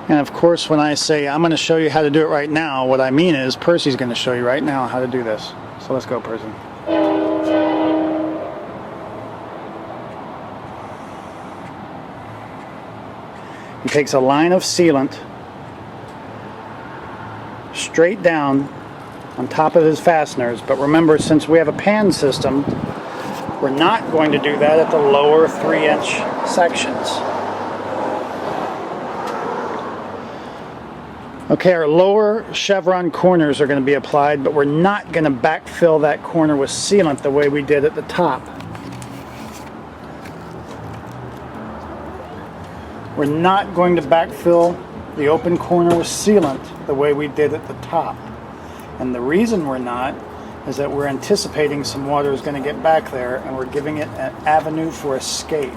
And of course, when I say I'm going to show you how to do it right now, what I mean is Percy's going to show you right now how to do this. So let's go, Percy. He takes a line of sealant straight down on top of his fasteners, but remember, since we have a pan system, we're not going to do that at the lower 3-inch sections. Okay, our lower chevron corners are going to be applied, but we're not going to backfill that corner with sealant the way we did at the top. We're not going to backfill the open corner with sealant the way we did at the top. And the reason we're not is that we're anticipating some water is going to get back there, and we're giving it an avenue for escape.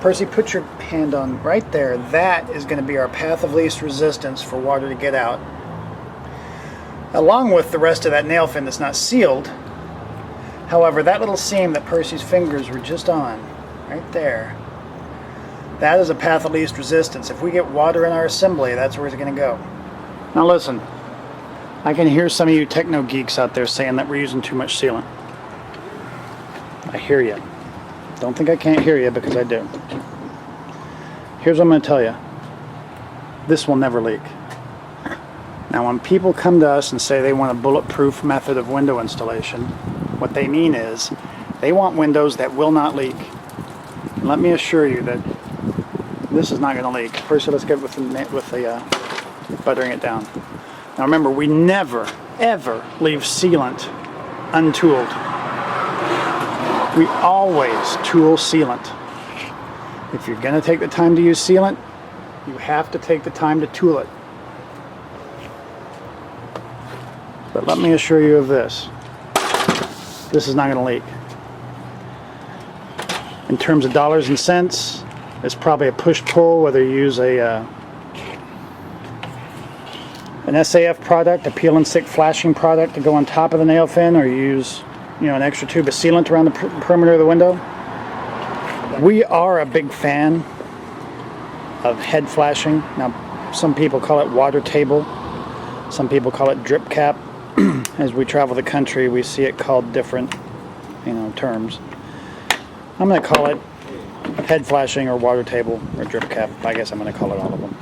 Percy, put your hand on right there. That is going to be our path of least resistance for water to get out, along with the rest of that nail fin that's not sealed. However, that little seam that Percy's fingers were just on, right there, that is a path of least resistance. If we get water in our assembly, that's where it's going to go. Now listen, I can hear some of you techno geeks out there saying that we're using too much sealant. I hear you. Don't think I can't hear you, because I do. Here's what I'm going to tell you. This will never leak. Now, when people come to us and say they want a bulletproof method of window installation, what they mean is they want windows that will not leak. And let me assure you that this is not going to leak. First, let's get with the buttering it down. Now remember, we never, ever leave sealant untooled. We always tool sealant. If you're going to take the time to use sealant, you have to take the time to tool it. But let me assure you of this. This is not going to leak. In terms of dollars and cents, it's probably a push-pull whether you use an SAF product, a peel and stick flashing product to go on top of the nail fin, or you use an extra tube of sealant around the perimeter of the window. We are a big fan of head flashing. Now, some people call it water table. Some people call it drip cap. As we travel the country, we see it called different, terms. I'm going to call it head flashing or water table or drip cap. I guess I'm going to call it all of them.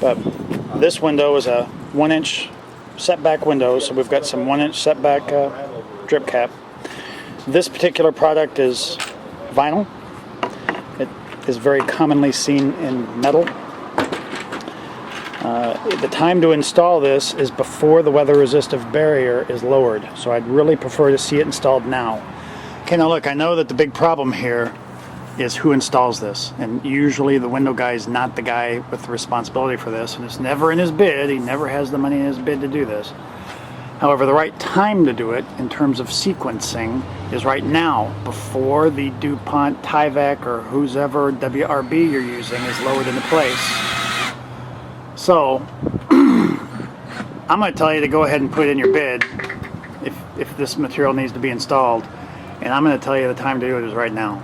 But this window is a 1-inch setback window, so we've got some 1-inch setback drip cap. This particular product is vinyl. It is very commonly seen in metal. The time to install this is before the weather resistive barrier is lowered, so I'd really prefer to see it installed now. Okay, now look, I know that the big problem here is who installs this, and usually the window guy is not the guy with the responsibility for this, and it's never in his bid. He never has the money in his bid to do this. However, the right time to do it in terms of sequencing is right now, before the DuPont, Tyvek, or whoever WRB you're using is lowered into place. So, I'm going to tell you to go ahead and put in your bid if this material needs to be installed, and I'm going to tell you the time to do it is right now.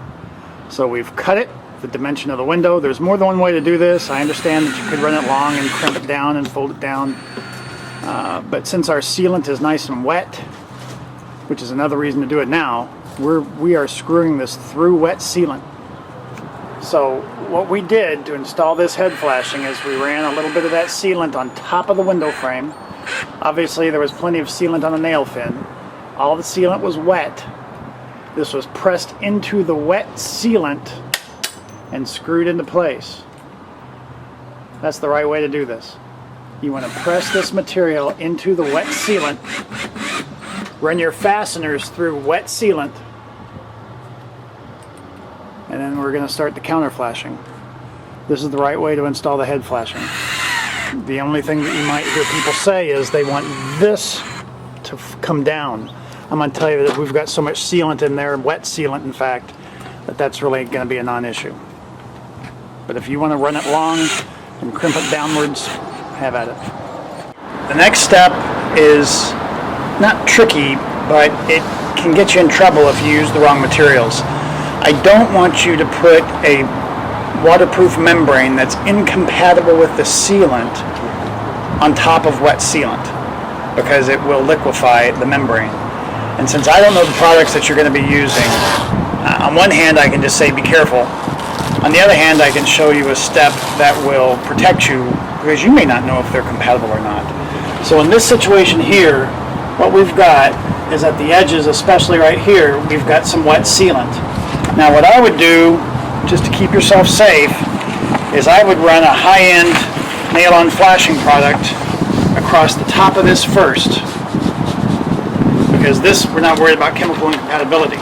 So we've cut it, the dimension of the window. There's more than one way to do this. I understand that you could run it long and crimp it down and fold it down. But since our sealant is nice and wet, which is another reason to do it now, we are screwing this through wet sealant. So what we did to install this head flashing is we ran a little bit of that sealant on top of the window frame. Obviously there was plenty of sealant on the nail fin. All the sealant was wet. This was pressed into the wet sealant and screwed into place. That's the right way to do this. You want to press this material into the wet sealant, run your fasteners through wet sealant, and then we're going to start the counter flashing. This is the right way to install the head flashing. The only thing that you might hear people say is they want this to come down. I'm going to tell you that we've got so much sealant in there, wet sealant in fact, that's really going to be a non-issue. But if you want to run it long and crimp it downwards, have at it. The next step is not tricky, but it can get you in trouble if you use the wrong materials. I don't want you to put a waterproof membrane that's incompatible with the sealant on top of wet sealant, because it will liquefy the membrane. And since I don't know the products that you're going to be using, on one hand I can just say be careful. On the other hand, I can show you a step that will protect you, because you may not know if they're compatible or not. So in this situation here, what we've got is at the edges, especially right here, we've got some wet sealant. Now what I would do, just to keep yourself safe, is I would run a high-end nail-on flashing product across the top of this first, because this, we're not worried about chemical incompatibility.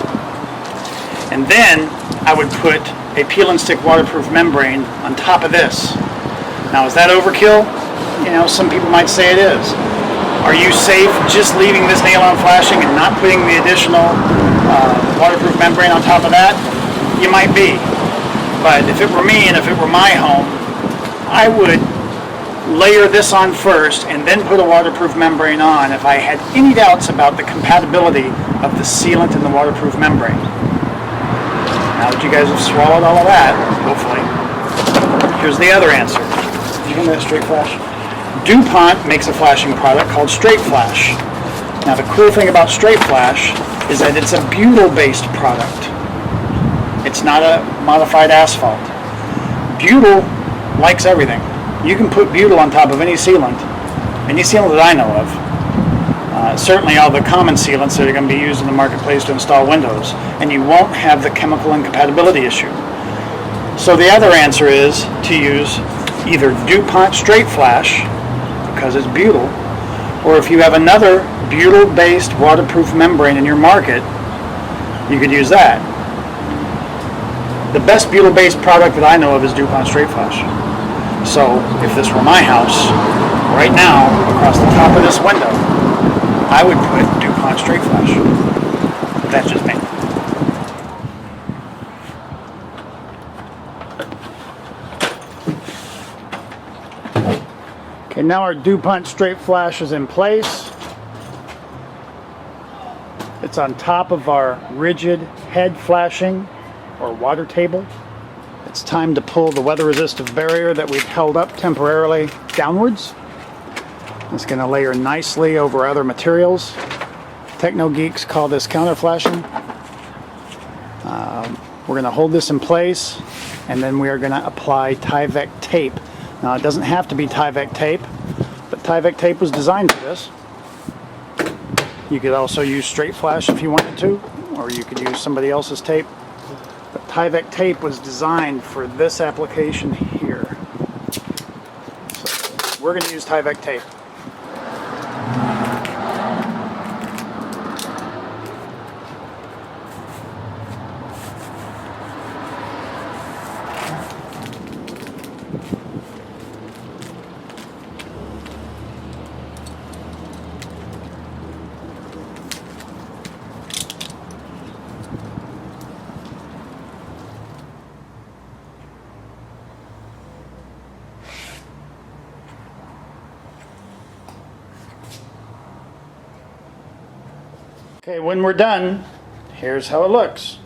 And then I would put a peel and stick waterproof membrane on top of this. Now, is that overkill? You know, some people might say it is. Are you safe just leaving this nail-on flashing and not putting the additional waterproof membrane on top of that? You might be. But if it were me and if it were my home, I would layer this on first and then put a waterproof membrane on if I had any doubts about the compatibility of the sealant and the waterproof membrane. Now that you guys have swallowed all of that, hopefully, here's the other answer. You want that straight flash? DuPont makes a flashing product called Straight Flash. Now the cool thing about Straight Flash is that it's a butyl-based product. It's not a modified asphalt. Butyl likes everything. You can put butyl on top of any sealant that I know of. Certainly all the common sealants that are going to be used in the marketplace to install windows, and you won't have the chemical incompatibility issue. So the other answer is to use either DuPont Straight Flash, because it's butyl, or if you have another butyl-based waterproof membrane in your market, you could use that. The best butyl-based product that I know of is DuPont Straight Flash. So if this were my house, right now, across the top of this window, I would put DuPont Straight Flash. But that's just me. Okay, now our DuPont Straight Flash is in place. It's on top of our rigid head flashing or water table. It's time to pull the weather resistive barrier that we've held up temporarily downwards. It's going to layer nicely over other materials. Techno geeks call this counter flashing. We're going to hold this in place, and then we are going to apply Tyvek tape. Now it doesn't have to be Tyvek tape, but Tyvek tape was designed for this. You could also use Straight Flash if you wanted to, or you could use somebody else's tape. But Tyvek tape was designed for this application here. So we're going to use Tyvek tape. Okay, when we're done, here's how it looks.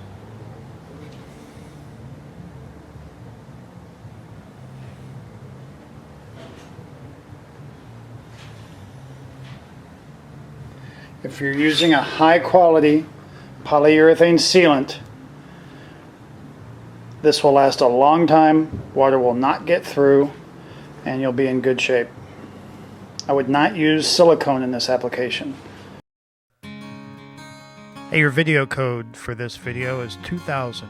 If you're using a high quality polyurethane sealant, this will last a long time, water will not get through, and you'll be in good shape. I would not use silicone in this application. Hey, your video code for this video is 2000.